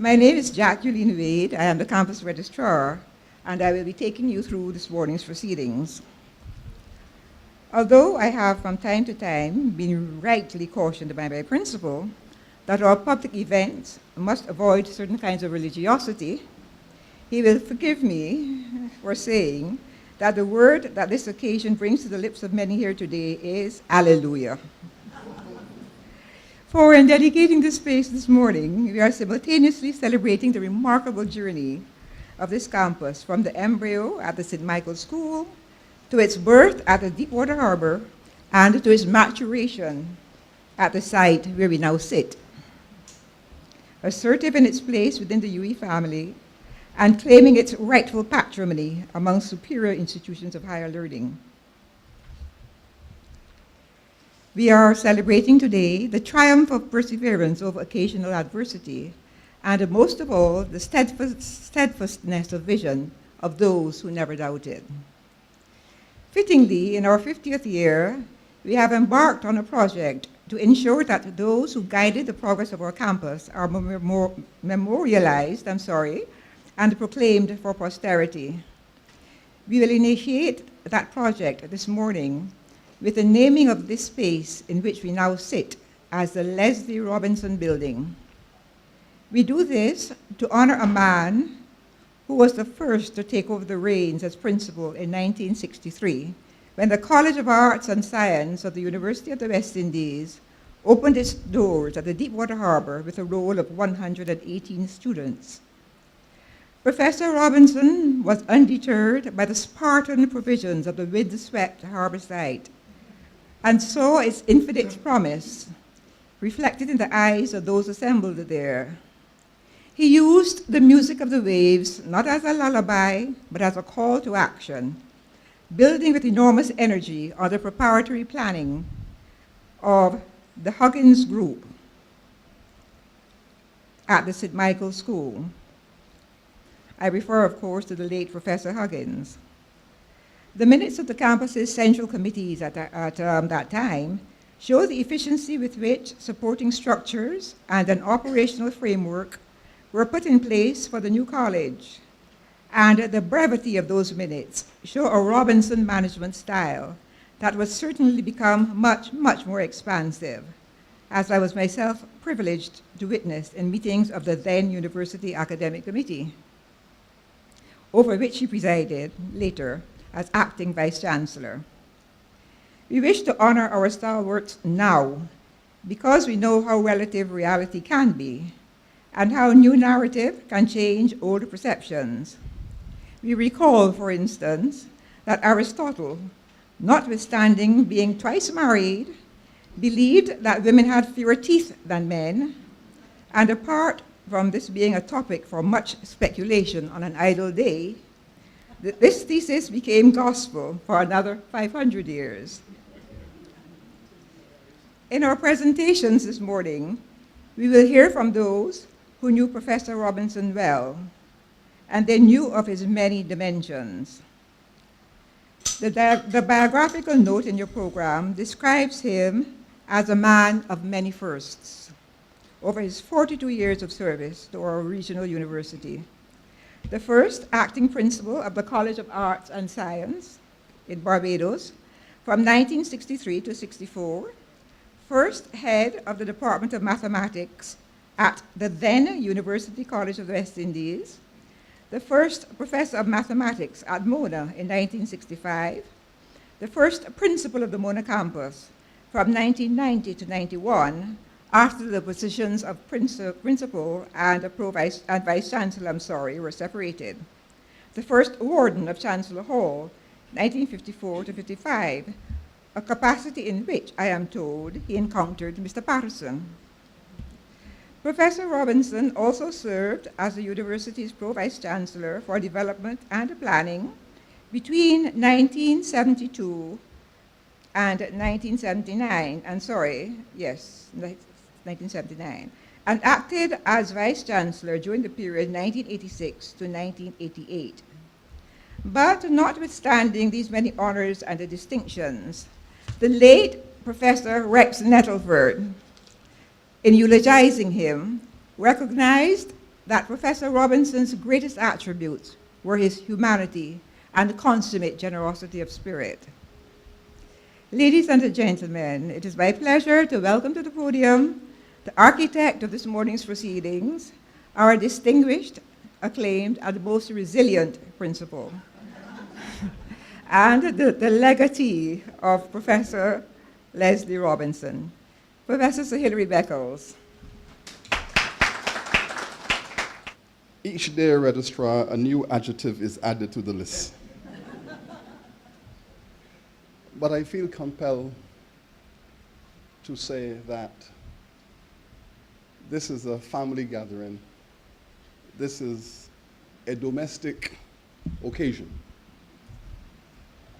My name is Jacqueline Wade. I am the campus registrar, and I will be taking you through this morning's proceedings. Although I have from time to time been rightly cautioned by my principal that our public events must avoid certain kinds of religiosity, he will forgive me for saying that the word that this occasion brings to the lips of many here today is Alleluia. For in dedicating this space this morning, we are simultaneously celebrating the remarkable journey of this campus from the embryo at the St. Michael's School to its birth at the Deepwater Harbor and to its maturation at the site where we now sit. Assertive in its place within the UE family and claiming its rightful patrimony among superior institutions of higher learning. We are celebrating today the triumph of perseverance over occasional adversity, and most of all, the steadfastness of vision of those who never doubted. Fittingly, in our 50th year, we have embarked on a project to ensure that those who guided the progress of our campus are memorialized and proclaimed for posterity. We will initiate that project this morning with the naming of this space in which we now sit as the Leslie Robinson Building. We do this to honor a man who was the first to take over the reins as principal in 1963, when the College of Arts and Science of the University of the West Indies opened its doors at the Deepwater Harbor with a roll of 118 students. Professor Robinson was undeterred by the Spartan provisions of the windswept harbor site and saw its infinite promise reflected in the eyes of those assembled there. He used the music of the waves not as a lullaby, but as a call to action, building with enormous energy on the preparatory planning of the Huggins Group at the St. Michael's School. I refer, of course, to the late Professor Huggins. The minutes of the campus's central committees at that time show the efficiency with which supporting structures and an operational framework were put in place for the new college. And the brevity of those minutes show a Robinson management style that was certainly become much, much more expansive, as I was myself privileged to witness in meetings of the then University Academic Committee, over which he presided later as acting vice-chancellor. We wish to honor our stalwarts now because we know how relative reality can be and how new narrative can change old perceptions. We recall, for instance, that Aristotle, notwithstanding being twice married, believed that women had fewer teeth than men, and apart from this being a topic for much speculation on an idle day, this thesis became gospel for another 500 years. In our presentations this morning, we will hear from those who knew Professor Robinson well, and they knew of his many dimensions. The biographical note in your program describes him as a man of many firsts over his 42 years of service to our regional university. The first acting principal of the College of Arts and Science in Barbados from 1963 to 64, first head of the Department of Mathematics at the then University College of the West Indies, the first professor of mathematics at Mona in 1965, the first principal of the Mona campus from 1990 to 91, after the positions of principal and vice-chancellor, were separated. The first warden of Chancellor Hall, 1954 to 55, a capacity in which, I am told, he encountered Mr. Patterson. Professor Robinson also served as the university's pro-vice-chancellor for development and planning between 1972 and 1979, 1979, and acted as vice-chancellor during the period 1986 to 1988. But notwithstanding these many honors and the distinctions, the late Professor Rex Nettleford, in eulogizing him, recognized that Professor Robinson's greatest attributes were his humanity and consummate generosity of spirit. Ladies and gentlemen, it is my pleasure to welcome to the podium the architect of this morning's proceedings, our distinguished, acclaimed, and most resilient principal, and the legatee of Professor Leslie Robinson, Professor Sir Hilary Beckles. Each day, Registrar, a new adjective is added to the list. But I feel compelled to say that this is a family gathering. This is a domestic occasion.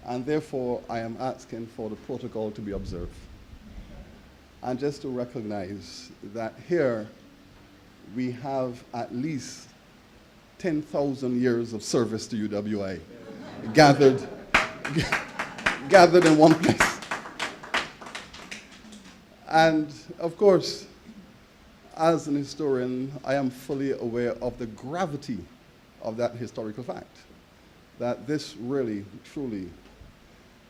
And therefore, I am asking for the protocol to be observed. And just to recognize that here we have at least 10,000 years of service to UWI gathered in one place. And of course, as an historian, I am fully aware of the gravity of that historical fact, that this really, truly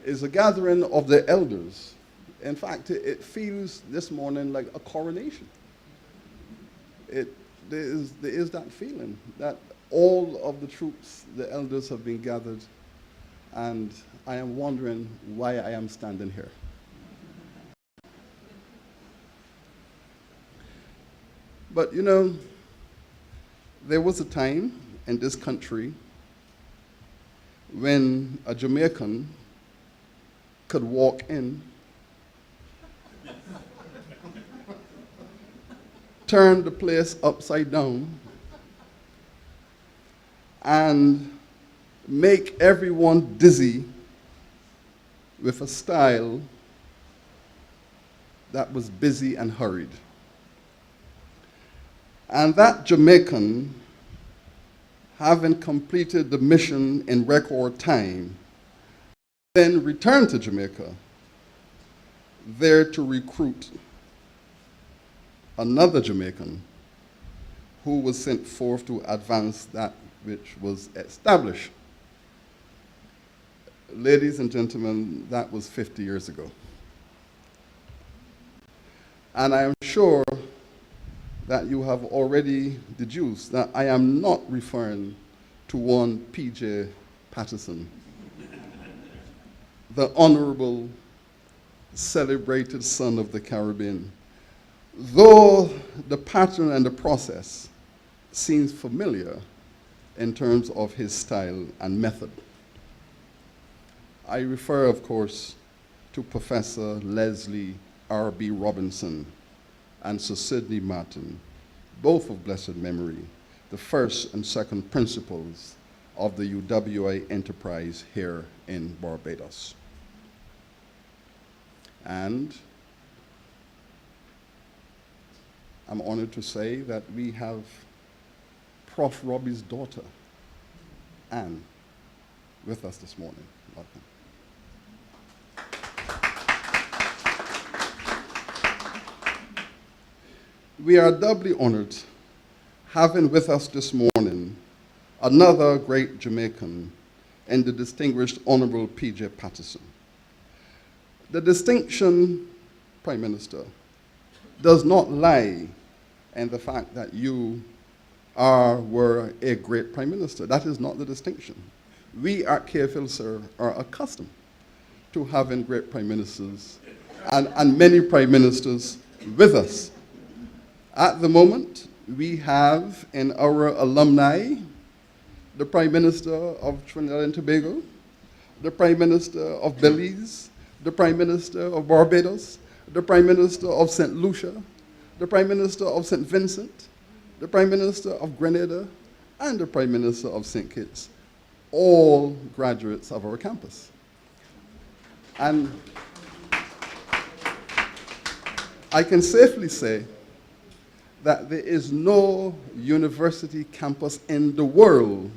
is a gathering of the elders. In fact, it feels this morning like a coronation. There is that feeling that all of the troops, the elders have been gathered, and I am wondering why I am standing here. But you know, there was a time in this country when a Jamaican could walk in, turn the place upside down, and make everyone dizzy with a style that was busy and hurried. And that Jamaican, having completed the mission in record time, then returned to Jamaica, there to recruit another Jamaican who was sent forth to advance that which was established. Ladies and gentlemen, that was 50 years ago. And I am sure that you have already deduced that I am not referring to one P.J. Patterson, the honorable, celebrated son of the Caribbean. Though the pattern and the process seems familiar in terms of his style and method. I refer, of course, to Professor Leslie R.B. Robinson and Sir Sidney Martin, both of blessed memory, the first and second principals of the UWI enterprise here in Barbados. And I'm honored to say that we have Prof. Robbie's daughter, Anne, with us this morning. Welcome. We are doubly honored having with us this morning another great Jamaican and the distinguished Honorable P.J. Patterson. The distinction, Prime Minister, does not lie in the fact that you were a great Prime Minister. That is not the distinction. We at KFL, sir, are accustomed to having great Prime Ministers and many Prime Ministers with us. At the moment, we have in our alumni the Prime Minister of Trinidad and Tobago, the Prime Minister of Belize, the Prime Minister of Barbados, the Prime Minister of St. Lucia, the Prime Minister of St. Vincent, the Prime Minister of Grenada, and the Prime Minister of St. Kitts, all graduates of our campus. And I can safely say that there is no university campus in the world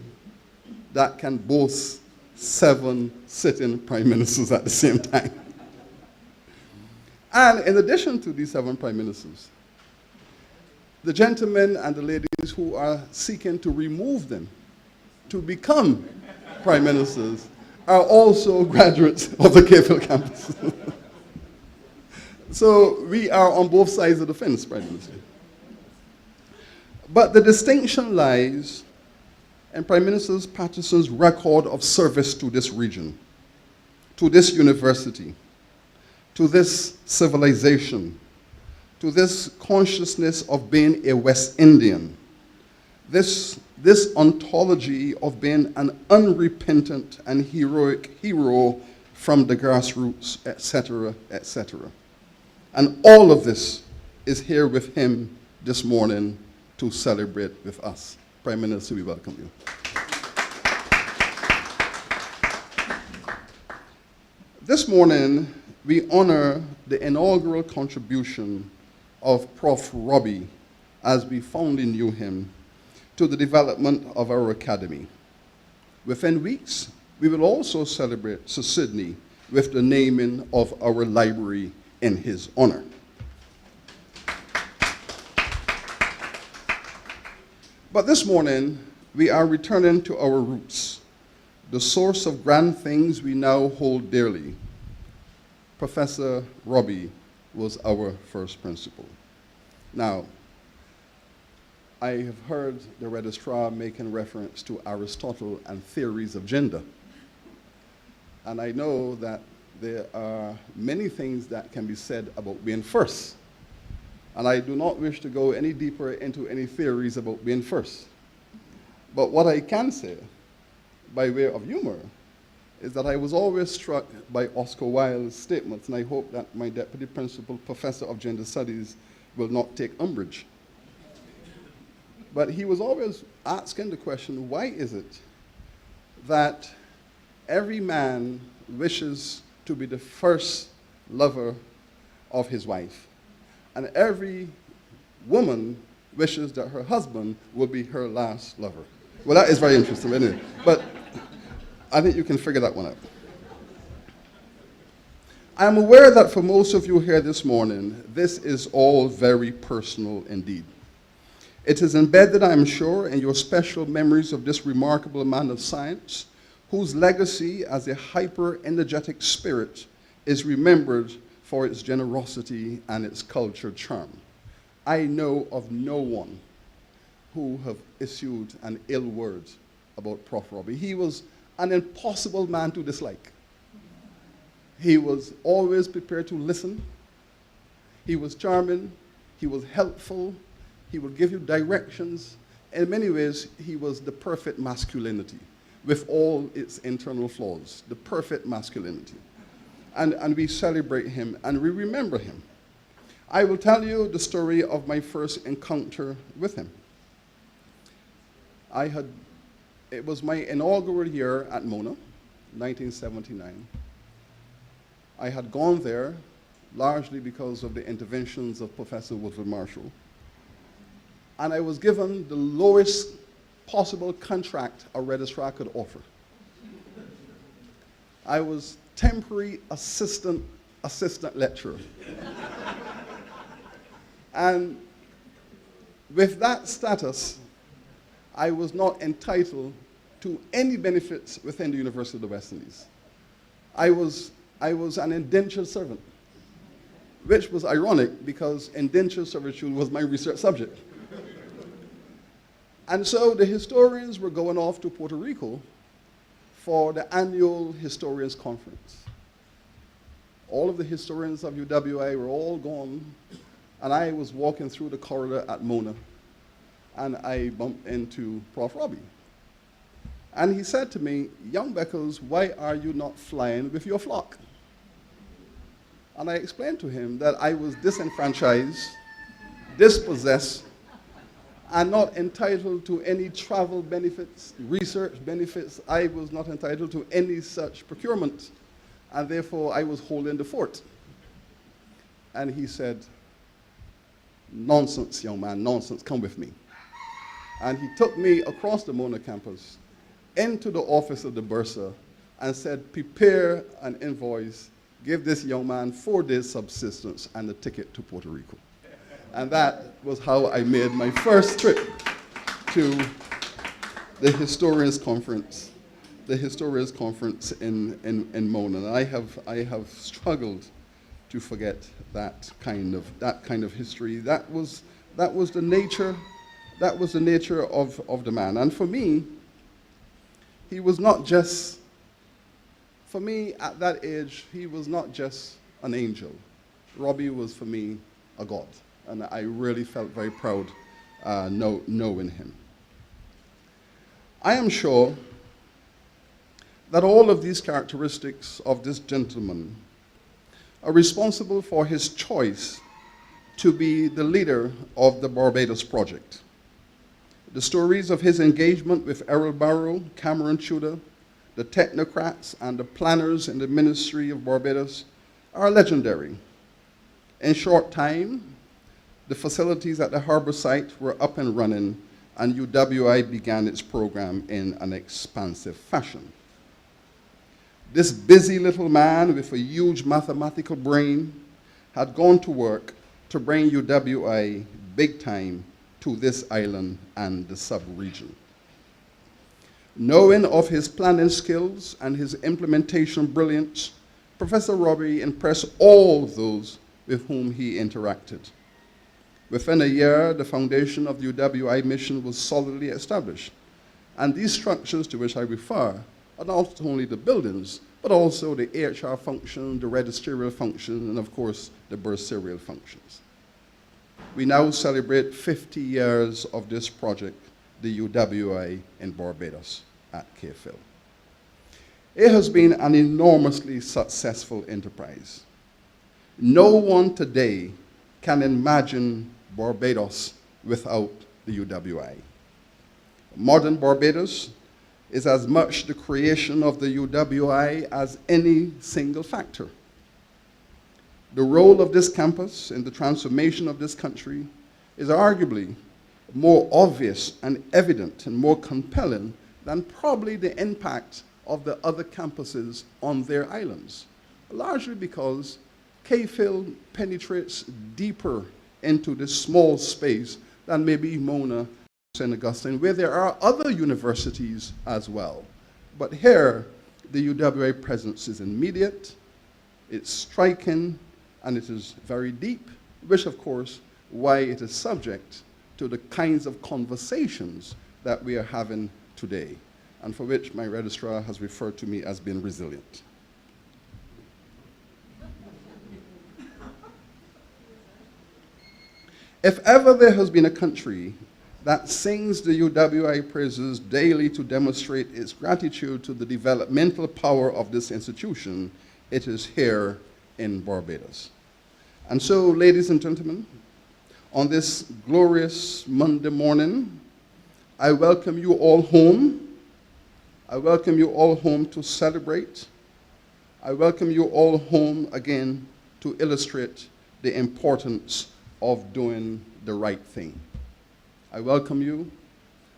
that can boast 7 sitting prime ministers at the same time. And in addition to these 7 prime ministers, The gentlemen and the ladies who are seeking to remove them to become prime ministers are also graduates of the Cave Hill campus. So we are on both sides of the fence, Prime Minister. But the distinction lies in Prime Minister Patterson's record of service to this region, to this university, to this civilization, to this consciousness of being a West Indian, this ontology of being an unrepentant and heroic hero from the grassroots, etc., etc. And all of this is here with him this morning to celebrate with us. Prime Minister, we welcome you. This morning, we honor the inaugural contribution of Prof. R.B, as we fondly knew him, to the development of our academy. Within weeks, we will also celebrate Sir Sidney with the naming of our library in his honor. But this morning, we are returning to our roots, the source of grand things we now hold dearly. Professor R.B was our first principal. Now, I have heard the registrar making reference to Aristotle and theories of gender. And I know that there are many things that can be said about being first. And I do not wish to go any deeper into any theories about being first. But what I can say, by way of humor, is that I was always struck by Oscar Wilde's statements, and I hope that my deputy principal, professor of gender studies, will not take umbrage. But he was always asking the question, why is it that every man wishes to be the first lover of his wife, and every woman wishes that her husband will be her last lover? Well, that is very interesting, isn't it? But I think you can figure that one out. I am aware that for most of you here this morning, this is all very personal indeed. It is embedded, I am sure, in your special memories of this remarkable man of science, whose legacy as a hyper-energetic spirit is remembered for its generosity and its cultured charm. I know of no one who have issued an ill word about Prof. R.B. He was an impossible man to dislike. He was always prepared to listen. He was charming. He was helpful. He would give you directions. In many ways, he was the perfect masculinity with all its internal flaws, the perfect masculinity. And we celebrate him and we remember him. I will tell you the story of my first encounter with him. It was my inaugural year at Mona, 1979. I had gone there largely because of the interventions of Professor Woodford Marshall. And I was given the lowest possible contract a registrar could offer. I was temporary assistant lecturer. And with that status, I was not entitled to any benefits within the University of the West Indies. I was an indentured servant, which was ironic because indentured servitude was my research subject. And so the historians were going off to Puerto Rico for the annual Historians Conference. All of the historians of UWI were all gone, and I was walking through the corridor at Mona, and I bumped into Prof. R.B. And he said to me, "Young Beckles, why are you not flying with your flock?" And I explained to him that I was disenfranchised, dispossessed, and not entitled to any travel benefits, research benefits. I was not entitled to any such procurement, and therefore I was holding the fort. And he said, "Nonsense, young man, nonsense, come with me." And he took me across the Mona campus into the office of the bursar and said, "Prepare an invoice, give this young man 4 days subsistence and a ticket to Puerto Rico." And that was how I made my first trip to the Historians Conference, in Mona. And I have struggled to forget that kind of history. That was the nature of the man. And for me, he was not just, for me at that age, he was not just an angel. Robbie was for me a god. And I really felt very proud knowing him. I am sure that all of these characteristics of this gentleman are responsible for his choice to be the leader of the Barbados Project. The stories of his engagement with Errol Barrow, Cameron Tudor, the technocrats, and the planners in the Ministry of Barbados are legendary. In short time, the facilities at the harbor site were up and running, and UWI began its program in an expansive fashion. This busy little man with a huge mathematical brain had gone to work to bring UWI big time to this island and the sub-region. Knowing of his planning skills and his implementation brilliance, Professor R.B impressed all those with whom he interacted. Within a year, the foundation of the UWI mission was solidly established. And these structures to which I refer are not only the buildings, but also the AHR function, the registerial function, and of course, the bursarial functions. We now celebrate 50 years of this project, the UWI in Barbados at Cape Phil. It has been an enormously successful enterprise. No one today can imagine Barbados without the UWI. Modern Barbados is as much the creation of the UWI as any single factor. The role of this campus in the transformation of this country is arguably more obvious and evident and more compelling than probably the impact of the other campuses on their islands, largely because Cape Phil penetrates deeper into this small space than maybe Mona, St. Augustine, where there are other universities as well. But here, the UWA presence is immediate, it's striking, and it is very deep, which of course, why it is subject to the kinds of conversations that we are having today, and for which my registrar has referred to me as being resilient. If ever there has been a country that sings the UWI praises daily to demonstrate its gratitude to the developmental power of this institution, it is here in Barbados. And so, ladies and gentlemen, on this glorious Monday morning, I welcome you all home. I welcome you all home to celebrate. I welcome you all home again to illustrate the importance of doing the right thing. I welcome you,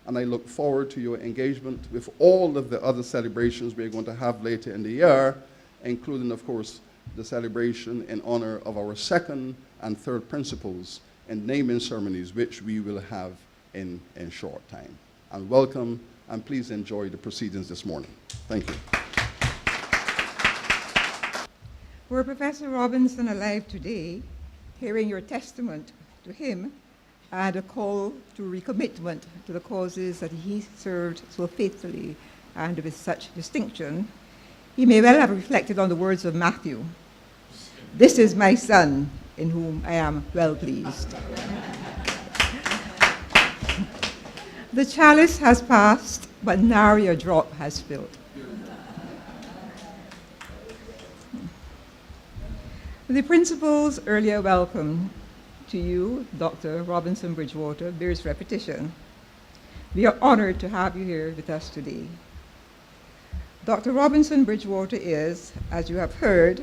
and I look forward to your engagement with all of the other celebrations we're going to have later in the year, including, of course, the celebration in honor of our second and third principals and naming ceremonies, which we will have in short time. And welcome, and please enjoy the proceedings this morning. Thank you. Were Professor Robinson alive today, hearing your testament to him and a call to recommitment to the causes that he served so faithfully and with such distinction, he may well have reflected on the words of Matthew, "This is my son, in whom I am well pleased." The chalice has passed, but nary a drop has spilled. The principal's earlier welcome to you, Dr. Robinson Bridgewater, bears repetition. We are honored to have you here with us today. Dr. Robinson Bridgewater is, as you have heard,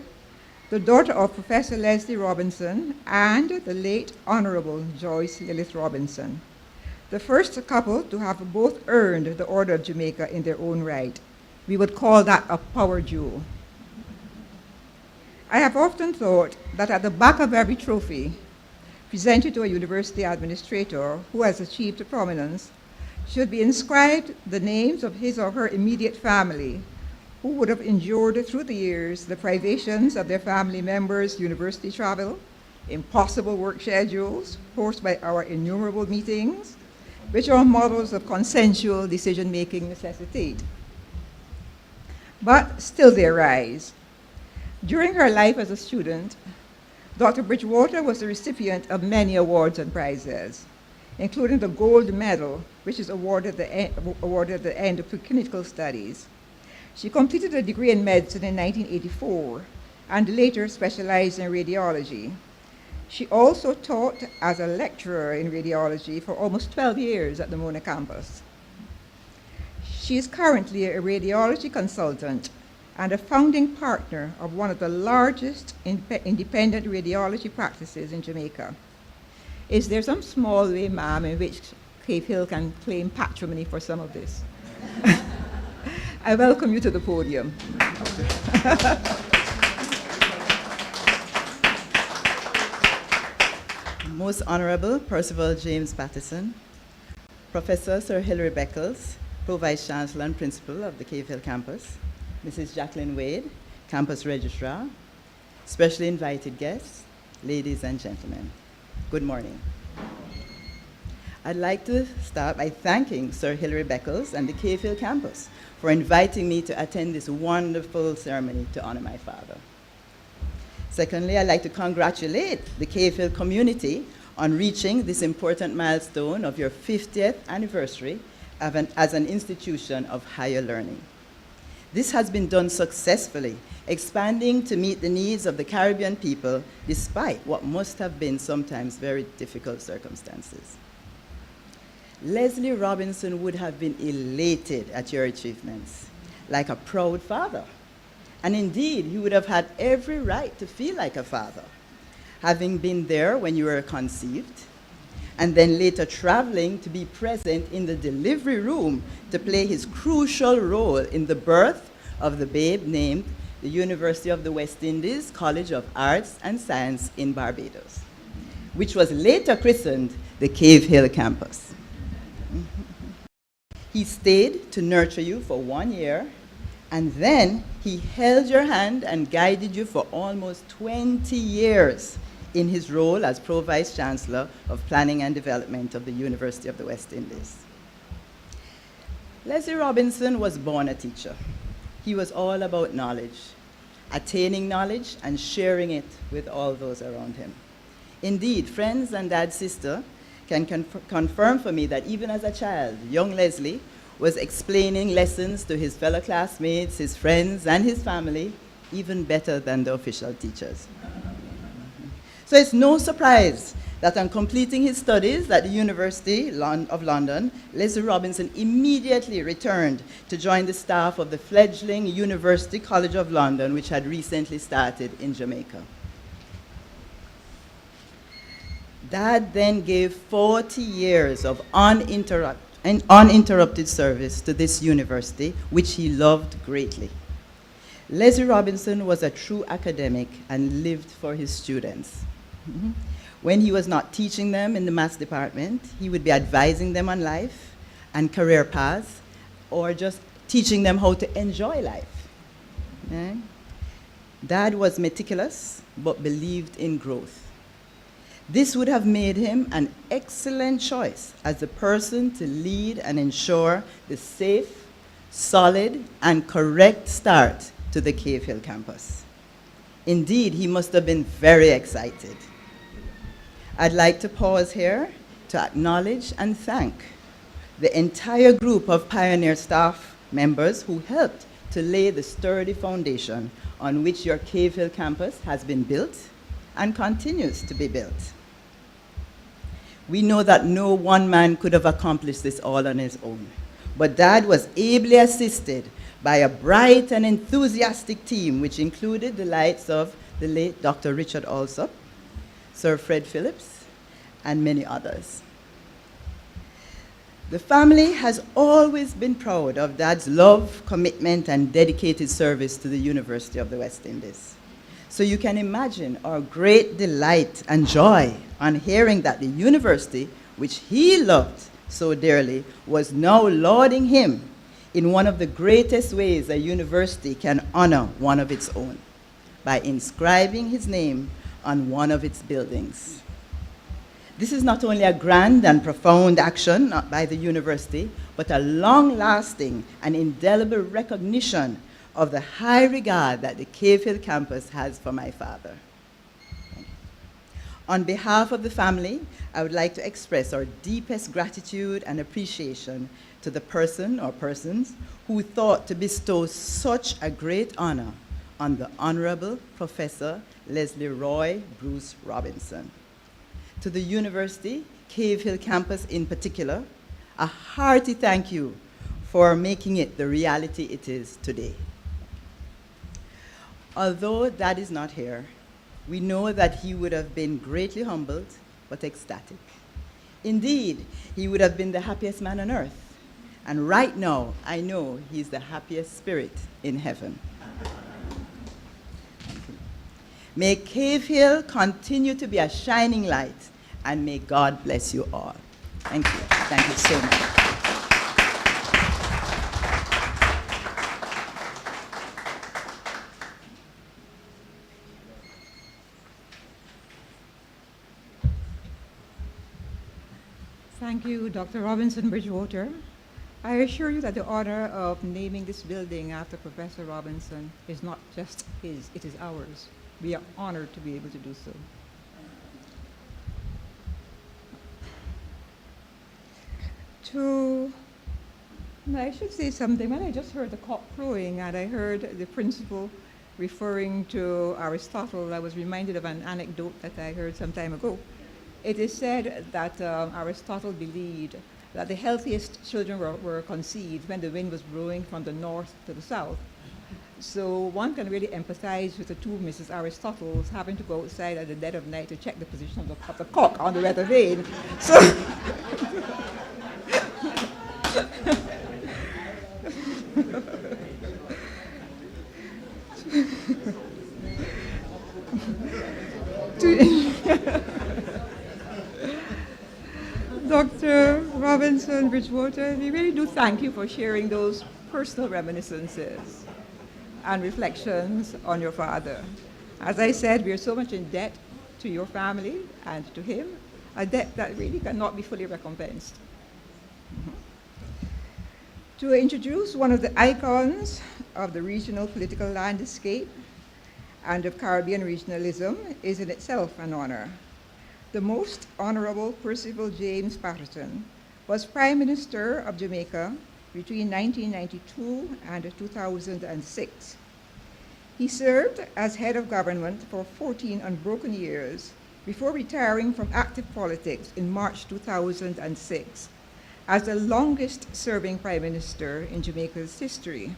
the daughter of Professor Leslie Robinson and the late Honorable Joyce Lilith Robinson, the first couple to have both earned the Order of Jamaica in their own right. We would call that a power duo. I have often thought that at the back of every trophy, presented to a university administrator who has achieved prominence should be inscribed the names of his or her immediate family who would have endured through the years the privations of their family members' university travel, impossible work schedules forced by our innumerable meetings, which our models of consensual decision-making necessitate. But still they rise. During her life as a student, Dr. Bridgewater was the recipient of many awards and prizes, including the gold medal, which is awarded at the end of clinical studies. She completed a degree in medicine in 1984 and later specialized in radiology. She also taught as a lecturer in radiology for almost 12 years at the Mona campus. She is currently a radiology consultant and a founding partner of one of the largest independent radiology practices in Jamaica. Is there some small way, ma'am, in which Cave Hill can claim patrimony for some of this? I welcome you to the podium. Most Honorable Percival James Patterson, Professor Sir Hilary Beckles, Pro-Vice Chancellor and Principal of the Cave Hill campus, Mrs. Jacqueline Wade, Campus Registrar, specially invited guests, ladies and gentlemen, good morning. I'd like to start by thanking Sir Hilary Beckles and the Cave Hill campus for inviting me to attend this wonderful ceremony to honor my father. Secondly, I'd like to congratulate the Cave Hill community on reaching this important milestone of your 50th anniversary as an institution of higher learning. This has been done successfully, expanding to meet the needs of the Caribbean people despite what must have been sometimes very difficult circumstances. Leslie Robinson would have been elated at your achievements, like a proud father. And indeed, he would have had every right to feel like a father, having been there when you were conceived, and then later traveling to be present in the delivery room to play his crucial role in the birth of the babe named the University of the West Indies College of Arts and Science in Barbados, which was later christened the Cave Hill campus. He stayed to nurture you for 1 year, and then he held your hand and guided you for almost 20 years in his role as Pro-Vice Chancellor of Planning and Development of the University of the West Indies. Leslie Robinson was born a teacher. He was all about knowledge, attaining knowledge and sharing it with all those around him. Indeed, friends and dad's sister can confirm for me that even as a child, young Leslie was explaining lessons to his fellow classmates, his friends, and his family, even better than the official teachers. So it's no surprise that on completing his studies at the University of London, Leslie Robinson immediately returned to join the staff of the fledgling University College of London, which had recently started in Jamaica. Dad then gave 40 years of uninterrupted service to this university, which he loved greatly. Leslie Robinson was a true academic and lived for his students. When he was not teaching them in the maths department, he would be advising them on life and career paths, or just teaching them how to enjoy life. Okay? Dad was meticulous, but believed in growth. This would have made him an excellent choice as the person to lead and ensure the safe, solid, and correct start to the Cave Hill campus. Indeed, he must have been very excited. I'd like to pause here to acknowledge and thank the entire group of Pioneer staff members who helped to lay the sturdy foundation on which your Cave Hill campus has been built and continues to be built. We know that no one man could have accomplished this all on his own, but Dad was ably assisted by a bright and enthusiastic team, which included the likes of the late Dr. Richard Alsop, Sir Fred Phillips, and many others. The family has always been proud of Dad's love, commitment, and dedicated service to the University of the West Indies. So you can imagine our great delight and joy on hearing that the university, which he loved so dearly, was now lauding him in one of the greatest ways a university can honor one of its own, by inscribing his name on one of its buildings. This is not only a grand and profound action by the university, but a long-lasting and indelible recognition of the high regard that the Cave Hill campus has for my father. On behalf of the family, I would like to express our deepest gratitude and appreciation to the person or persons who thought to bestow such a great honor on the Honorable Professor Leslie Roy Bruce Robinson. To the university, Cave Hill campus in particular, a hearty thank you for making it the reality it is today. Although Dad is not here, we know that he would have been greatly humbled but ecstatic. Indeed, he would have been the happiest man on earth. And right now, I know he's the happiest spirit in heaven. May Cave Hill continue to be a shining light, and may God bless you all. Thank you. Thank you so much. Thank you, Dr. Robinson Bridgewater. I assure you that the honor of naming this building after Professor Robinson is not just his, it is ours. We are honored to be able to do so. I should say something. When I just heard the cock crowing and I heard the principal referring to Aristotle, I was reminded of an anecdote that I heard some time ago. It is said that Aristotle believed that the healthiest children were conceived when the wind was blowing from the north to the south. So one can really empathize with the two Mrs. Aristotles having to go outside at the dead of night to check the position of the cock on the weather vane. So Dr. Robinson Bridgewater, we really do thank you for sharing those personal reminiscences and reflections on your father. As I said, we are so much in debt to your family and to him, a debt that really cannot be fully recompensed. To introduce one of the icons of the regional political landscape and of Caribbean regionalism is in itself an honor. The Most Honorable Percival James Patterson was Prime Minister of Jamaica between 1992 and 2006. He served as head of government for 14 unbroken years before retiring from active politics in March 2006 as the longest-serving Prime Minister in Jamaica's history.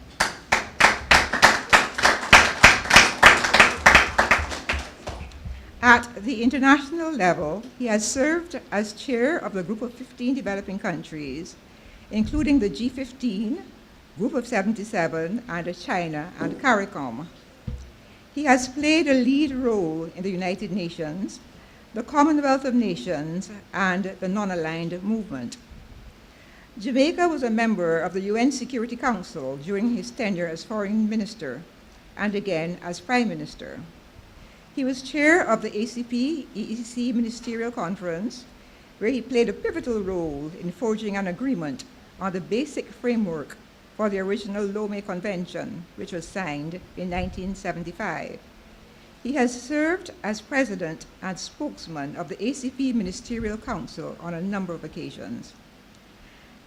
At the international level, he has served as chair of the Group of 15 developing countries, including the G15, Group of 77, and China and CARICOM. He has played a lead role in the United Nations, the Commonwealth of Nations, and the Non-Aligned Movement. Jamaica was a member of the UN Security Council during his tenure as Foreign Minister, and again as Prime Minister. He was chair of the ACP-EEC Ministerial Conference, where he played a pivotal role in forging an agreement on the basic framework for the original Lomé Convention, which was signed in 1975. He has served as president and spokesman of the ACP Ministerial Council on a number of occasions.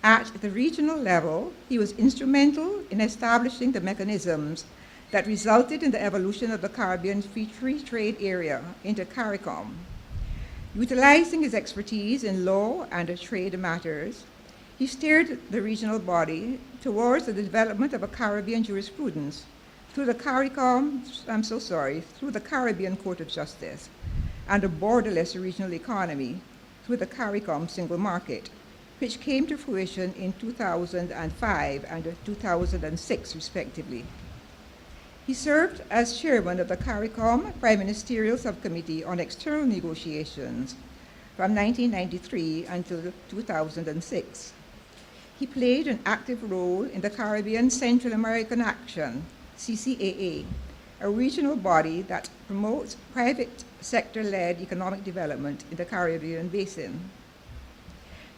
At the regional level, he was instrumental in establishing the mechanisms that resulted in the evolution of the Caribbean Free Trade Area into CARICOM. Utilizing his expertise in law and trade matters, he steered the regional body towards the development of a Caribbean jurisprudence through the through the Caribbean Court of Justice, and a borderless regional economy through the CARICOM single market, which came to fruition in 2005 and 2006, respectively. He served as chairman of the CARICOM Prime Ministerial Subcommittee on External Negotiations from 1993 until 2006. He played an active role in the Caribbean Central American Action, CCAA, a regional body that promotes private sector-led economic development in the Caribbean basin.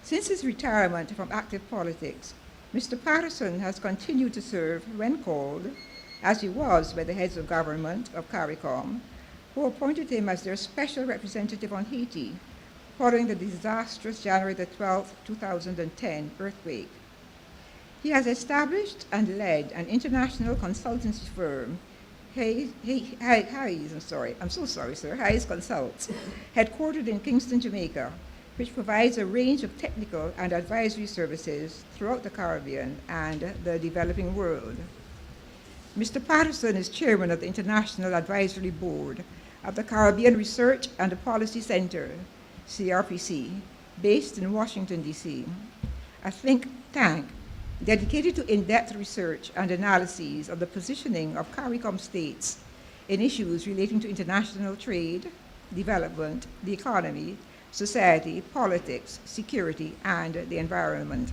Since his retirement from active politics, Mr. Patterson has continued to serve when called, as he was by the heads of government of CARICOM, who appointed him as their special representative on Haiti following the disastrous January the 12th, 2010 earthquake. He has established and led an international consultancy firm, Hayes Consults, headquartered in Kingston, Jamaica, which provides a range of technical and advisory services throughout the Caribbean and the developing world. Mr. Patterson is chairman of the International Advisory Board of the Caribbean Research and Policy Center, CRPC, based in Washington, D.C., a think tank dedicated to in-depth research and analyses of the positioning of CARICOM states in issues relating to international trade, development, the economy, society, politics, security, and the environment.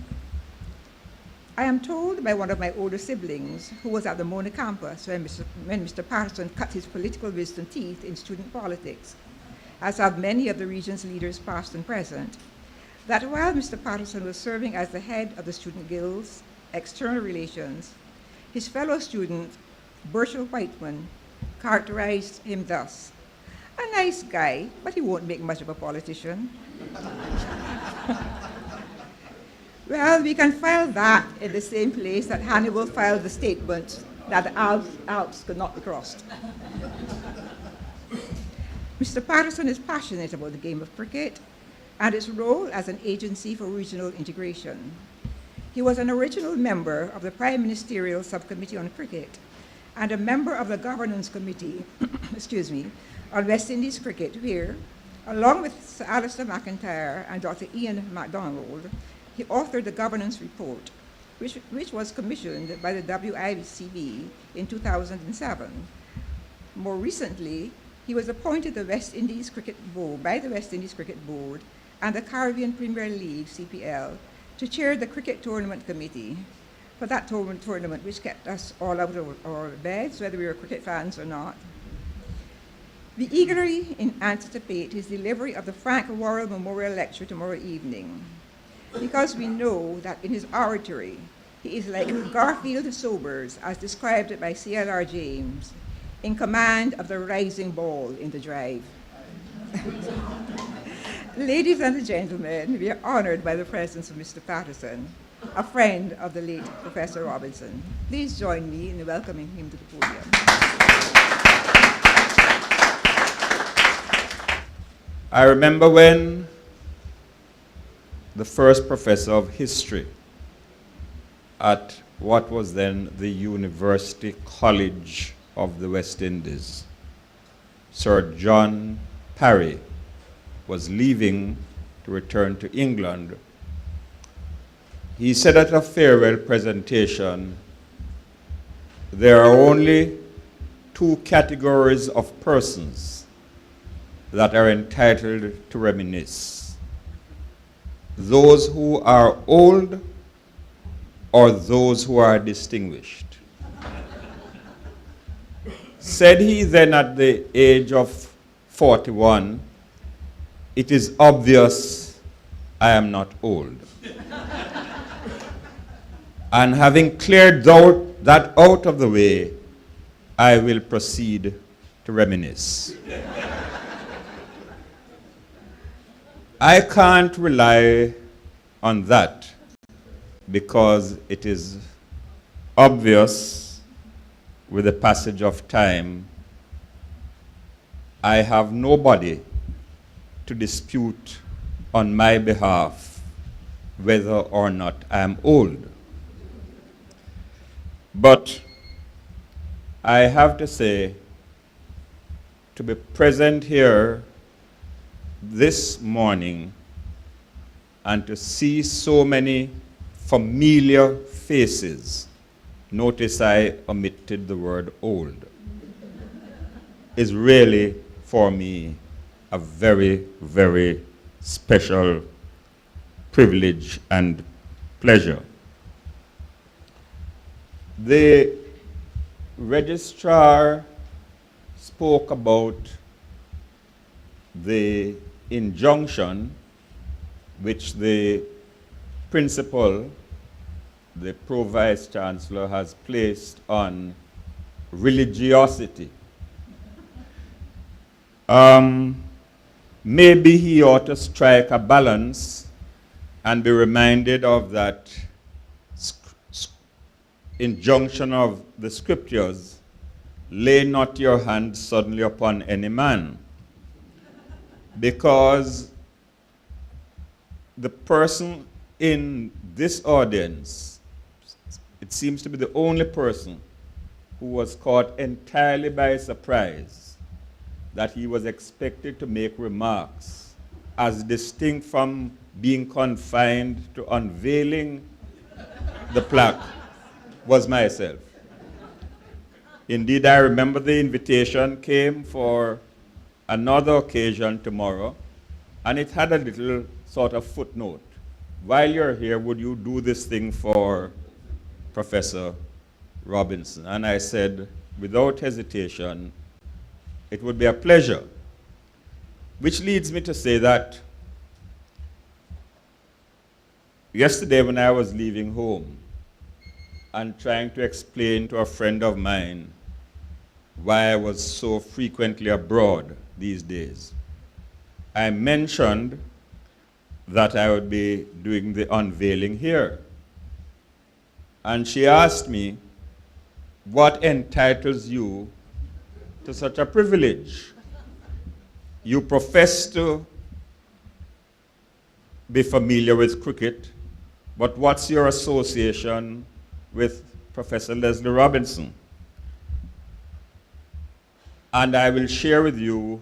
I am told by one of my older siblings who was at the Mona campus when Mr. Patterson cut his political wisdom teeth in student politics, as have many of the region's leaders past and present, that while Mr. Patterson was serving as the head of the Student Guild's external relations, his fellow student, Burchell Whiteman, characterized him thus: a nice guy, but he won't make much of a politician. Well, we can file that in the same place that Hannibal filed the statement that the Alps could not be crossed. Mr. Patterson is passionate about the game of cricket and its role as an agency for regional integration. He was an original member of the Prime Ministerial Subcommittee on Cricket and a member of the Governance Committee on West Indies Cricket, where, along with Sir Alistair McIntyre and Dr. Ian MacDonald, he authored the governance report, which was commissioned by the WICB in 2007. More recently, he was appointed by the West Indies Cricket Board and the Caribbean Premier League, CPL, to chair the Cricket Tournament Committee for that tournament which kept us all out of our beds, whether we were cricket fans or not. We eagerly anticipate his delivery of the Frank Worrell Memorial Lecture tomorrow evening, because we know that in his oratory, he is like Garfield Sobers, as described by C.L.R. James, in command of the rising ball in the drive. Ladies and gentlemen, we are honored by the presence of Mr. Patterson, a friend of the late Professor Robinson. Please join me in welcoming him to the podium. I remember when the first professor of history at what was then the University College of the West Indies, Sir John Parry, was leaving to return to England. He said at a farewell presentation, there are only two categories of persons that are entitled to reminisce: those who are old or those who are distinguished. Said he then at the age of 41, it is obvious I am not old. And having cleared that out of the way, I will proceed to reminisce. I can't rely on that because it is obvious with the passage of time I have nobody to dispute on my behalf whether or not I am old. But I have to say, to be present here this morning and to see so many familiar faces notice I omitted the word old, is really for me a very, very special privilege and pleasure. The registrar spoke about the injunction which the principal, the pro-vice chancellor, has placed on religiosity. Maybe he ought to strike a balance and be reminded of that injunction of the scriptures, lay not your hand suddenly upon any man. Because the person in this audience, it seems to be the only person who was caught entirely by surprise that he was expected to make remarks as distinct from being confined to unveiling the plaque was myself. Indeed, I remember the invitation came for another occasion tomorrow, and it had a little sort of footnote. While you're here, would you do this thing for Professor Robinson? And I said, without hesitation, it would be a pleasure. Which leads me to say that yesterday when I was leaving home and trying to explain to a friend of mine why I was so frequently abroad these days, I mentioned that I would be doing the unveiling here. And she asked me, what entitles you to such a privilege? You profess to be familiar with cricket, but what's your association with Professor Leslie Robinson? And I will share with you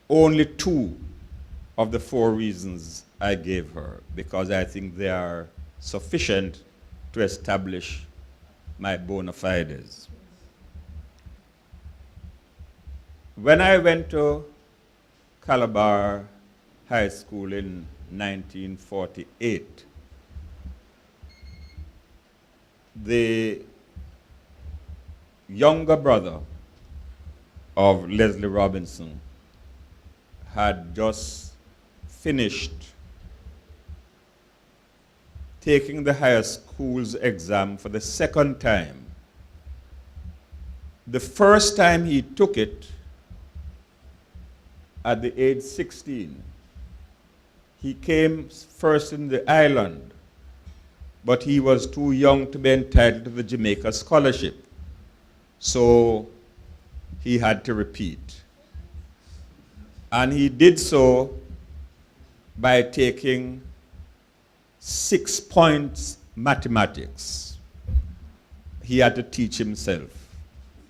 only 2 of the 4 reasons I gave her, because I think they are sufficient to establish my bona fides. When I went to Calabar High School in 1948, the younger brother of Leslie Robinson had just finished taking the higher school's exam for the 2nd time. The first time he took it, at the age 16, he came first in the island, but he was too young to be entitled to the Jamaica scholarship. So he had to repeat. And he did so by taking 6 points mathematics. He had to teach himself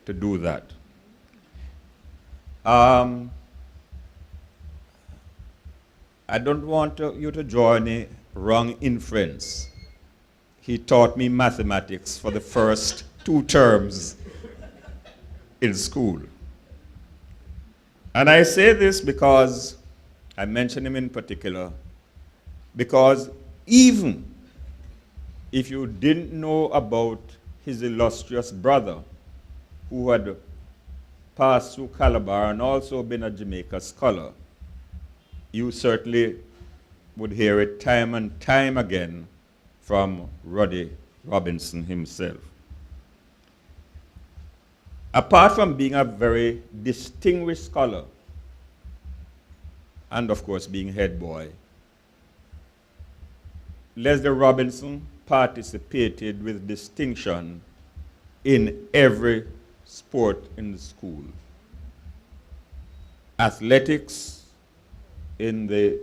to do that. I don't want you to draw any wrong inference. He taught me mathematics for the first 2 terms in school. And I say this because I mention him in particular, because even if you didn't know about his illustrious brother, who had passed through Calabar and also been a Jamaica scholar, you certainly would hear it time and time again from Roddy Robinson himself. Apart from being a very distinguished scholar, and of course being head boy, Leslie Robinson participated with distinction in every sport in the school. Athletics in the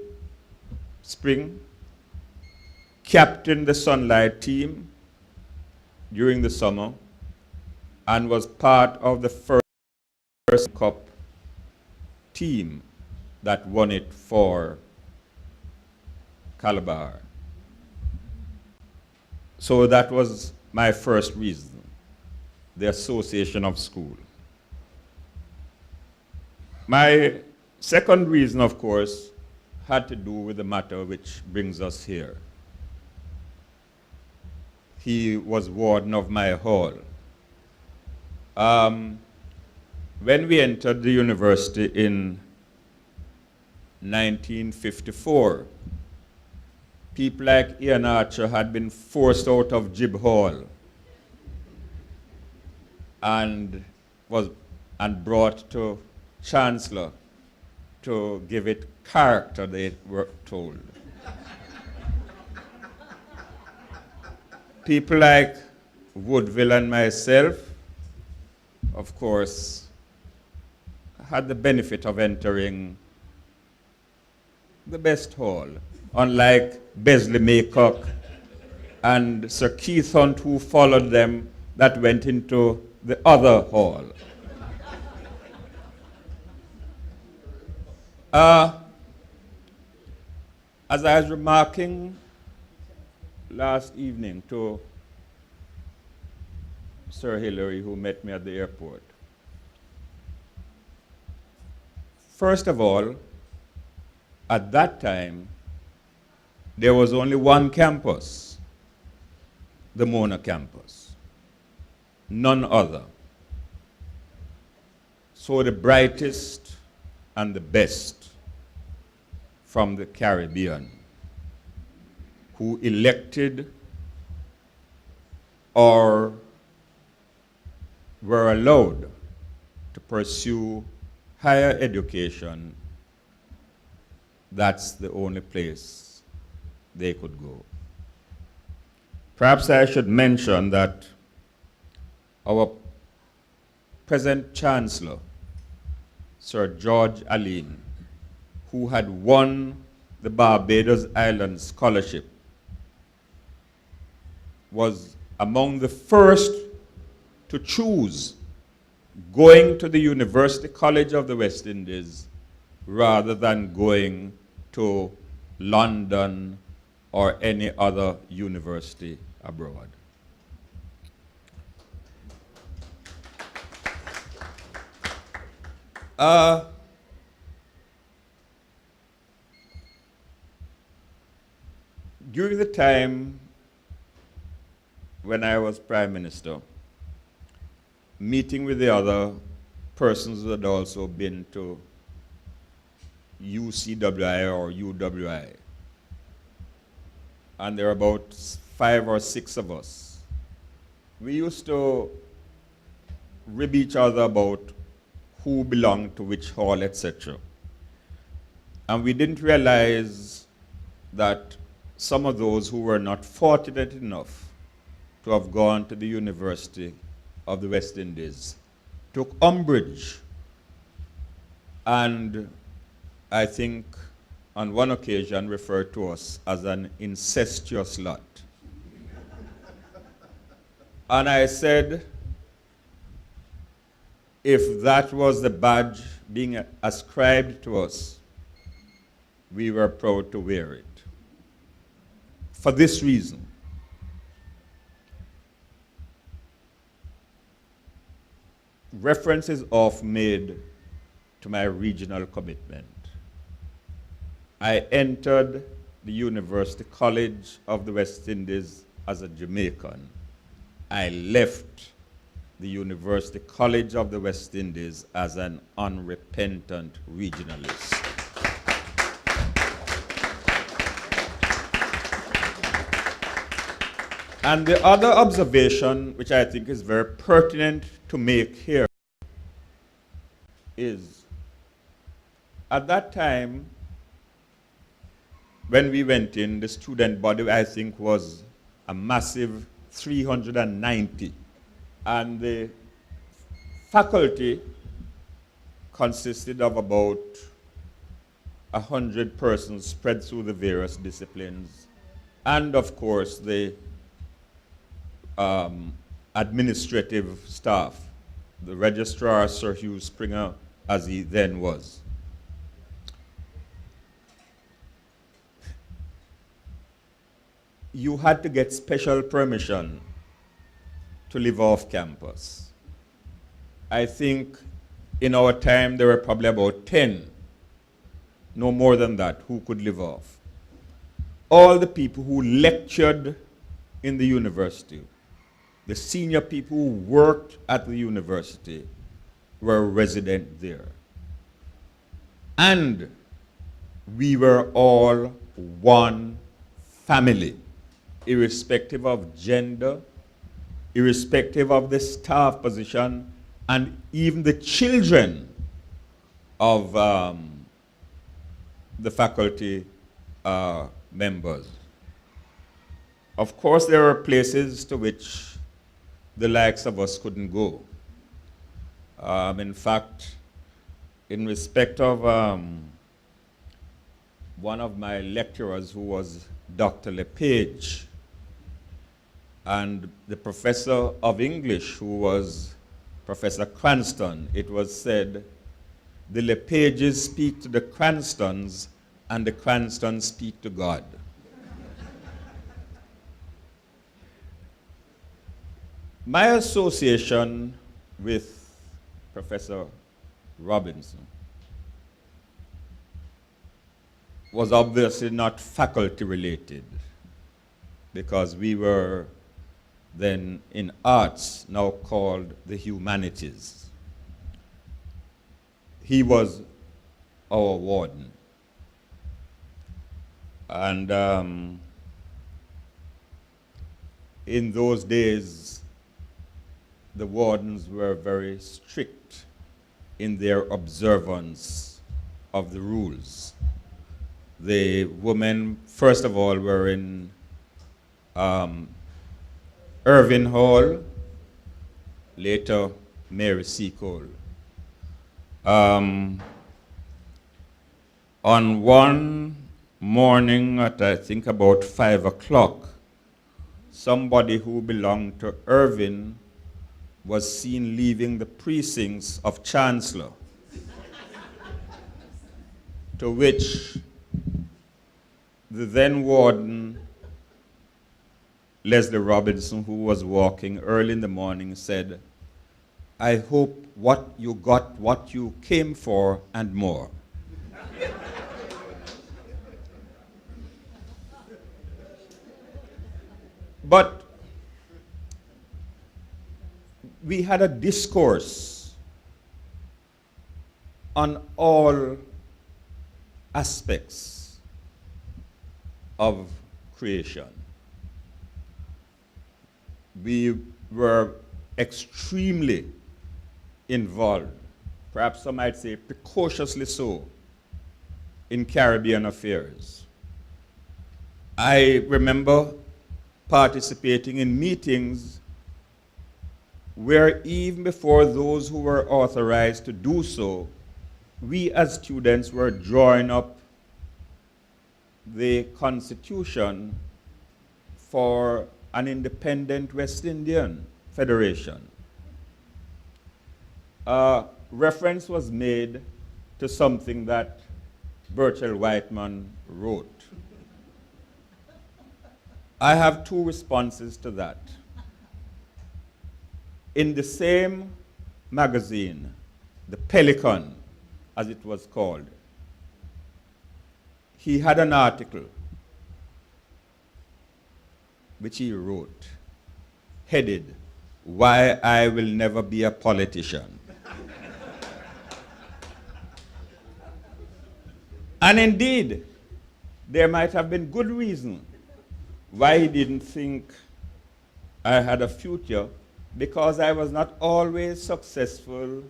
spring, captained the Sunlight team during the summer, and was part of the first Cup team that won it for Calabar. So that was my first reason, the association of school. My second reason, of course, had to do with the matter which brings us here. He was warden of my hall. When we entered the university in 1954, people like Ian Archer had been forced out of Gibb Hall and brought to Chancellor to give it character, they were told. People like Woodville and myself, of course, had the benefit of entering the best hall, unlike Besley Maycock and Sir Keith Hunt, who followed them, that went into the other hall. As I was remarking last evening to Sir Hilary, who met me at the airport, first of all, at that time, there was only one campus, the Mona campus, none other. So the brightest and the best from the Caribbean who elected or were allowed to pursue higher education, that's the only place they could go. Perhaps I should mention that our present Chancellor, Sir George Alleyne, who had won the Barbados Island Scholarship, was among the first to choose going to the University College of the West Indies rather than going to London or any other university abroad. During the time when I was Prime Minister, meeting with the other persons who had also been to UCWI or UWI, and there were about 5 or 6 of us, we used to rib each other about who belonged to which hall, etc. And we didn't realize that some of those who were not fortunate enough to have gone to the University of the West Indies took umbrage, and I think on one occasion referred to us as an incestuous lot. And I said, if that was the badge being ascribed to us, we were proud to wear it. For this reason: reference is often made to my regional commitment. I entered the University College of the West Indies as a Jamaican. I left the University College of the West Indies as an unrepentant regionalist. And the other observation, which I think is very pertinent to make here, is at that time, when we went in, the student body, I think, was a massive 390. And the faculty consisted of about 100 persons spread through the various disciplines. And of course, the administrative staff, the registrar, Sir Hugh Springer, as he then was. You had to get special permission to live off campus. I think in our time there were probably about 10, no more than that, who could live off. All the people who lectured in the university, the senior people who worked at the university, were resident there. And we were all one family, irrespective of gender, irrespective of the staff position, and even the children of the faculty members. Of course, there were places to which the likes of us couldn't go. In fact, in respect of one of my lecturers who was Dr. LePage, and the professor of English who was Professor Cranston, it was said, the LePages speak to the Cranstons and the Cranstons speak to God. My association with Professor Robinson was obviously not faculty related, because we were then in arts, now called the humanities. He was our warden. And in those days, the wardens were very strict in their observance of the rules. The women, first of all, were in Irving Hall, later Mary Seacole. On one morning at I think about 5 o'clock, somebody who belonged to Irving was seen leaving the precincts of Chancellor, to which the then warden, Leslie Robinson, who was walking early in the morning, said, "I hope what you got what you came for and more." But we had a discourse on all aspects of creation. We were extremely involved, perhaps some might say precociously so, in Caribbean affairs. I remember participating in meetings where even before those who were authorized to do so, we as students were drawing up the Constitution for an independent West Indian Federation. Reference was made to something that Burchell Whiteman wrote. I have two responses to that. In the same magazine, the Pelican, as it was called, he had an article which he wrote, headed, "Why I Will Never Be a Politician." And indeed, there might have been good reason why he didn't think I had a future, because I was not always successful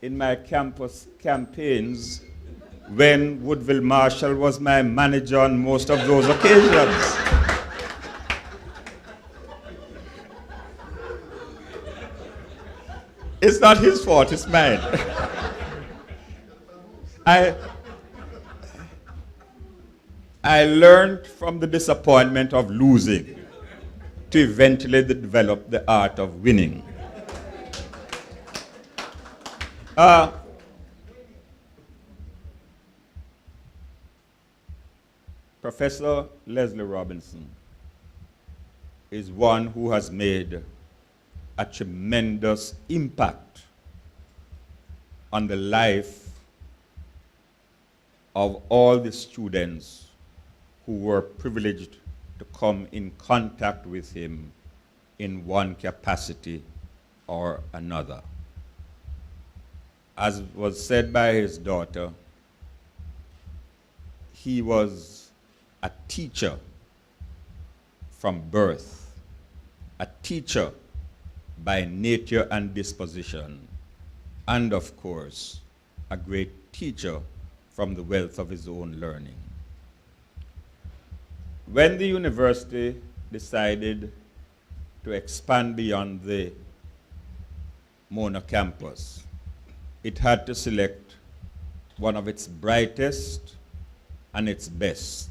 in my campus campaigns when Woodville Marshall was my manager on most of those occasions. It's not his fault, it's mine. I learned from the disappointment of losing to eventually develop the art of winning. Professor Leslie Robinson is one who has made a tremendous impact on the life of all the students who were privileged to come in contact with him in one capacity or another. As was said by his daughter, he was a teacher from birth, a teacher by nature and disposition, and of course, a great teacher from the wealth of his own learning. When the university decided to expand beyond the Mona campus, it had to select one of its brightest and its best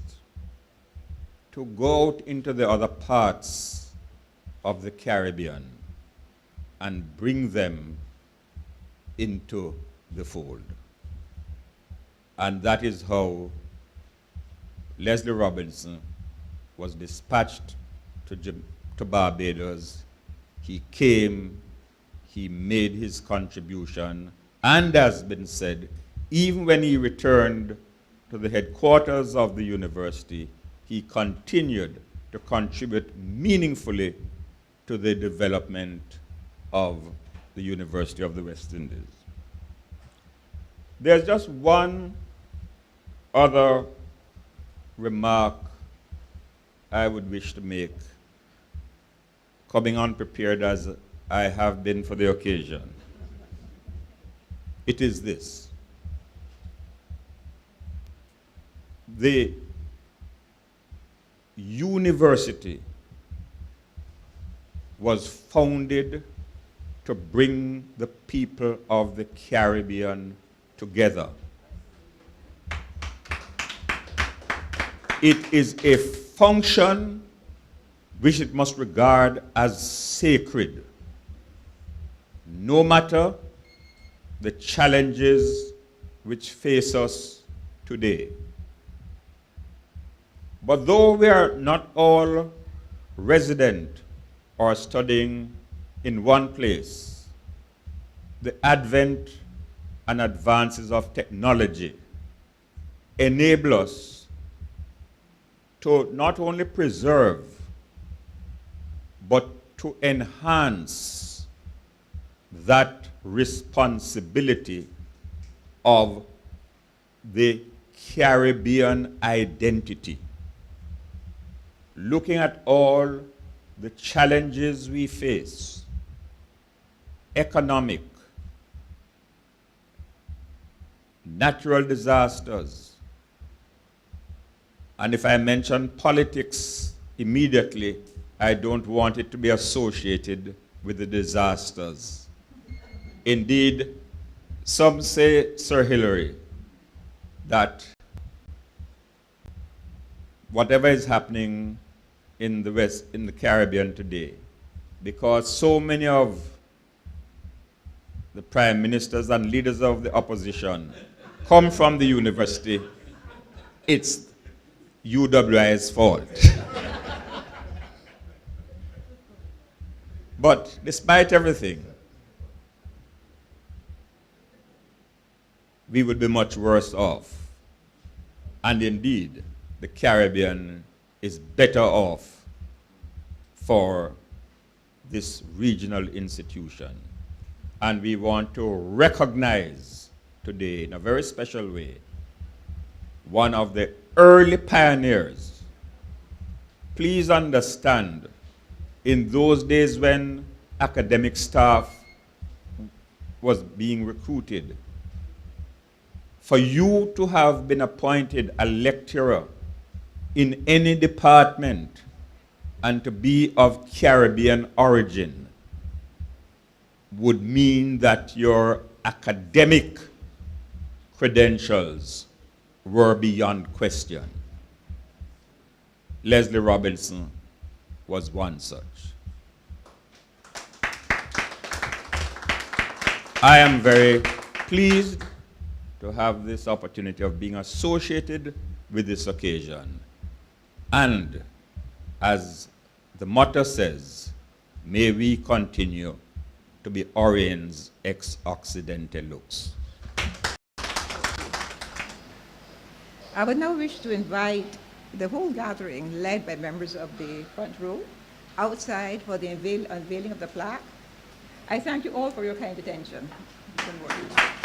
to go out into the other parts of the Caribbean and bring them into the fold. And that is how Leslie Robinson was dispatched to Barbados. He came, he made his contribution, and as been said, even when he returned to the headquarters of the university, he continued to contribute meaningfully to the development of the University of the West Indies. There's just one other remark I would wish to make, coming unprepared as I have been for the occasion. It is this: the university was founded to bring the people of the Caribbean together. It is a function which it must regard as sacred, no matter the challenges which face us today. But though we are not all resident or studying in one place, the advent and advances of technology enable us to not only preserve, but to enhance that responsibility of the Caribbean identity. Looking at all the challenges we face, economic, natural disasters, and if I mention politics immediately, I don't want it to be associated with the disasters. Indeed, some say, Sir Hilary, that whatever is happening in the West, in the Caribbean today, because so many of the prime ministers and leaders of the opposition come from the university, it's UWI's fault. But despite everything, we would be much worse off. And indeed, the Caribbean is better off for this regional institution. And we want to recognize today, in a very special way, one of the early pioneers. Please understand, in those days when academic staff was being recruited, for you to have been appointed a lecturer in any department and to be of Caribbean origin would mean that your academic credentials were beyond question. Leslie Robinson was one such. I am very pleased to have this opportunity of being associated with this occasion. And as the motto says, may we continue to be Oriens ex Occidente lux. I would now wish to invite the whole gathering, led by members of the front row, outside for the unveiling of the plaque. I thank you all for your kind attention. Good morning.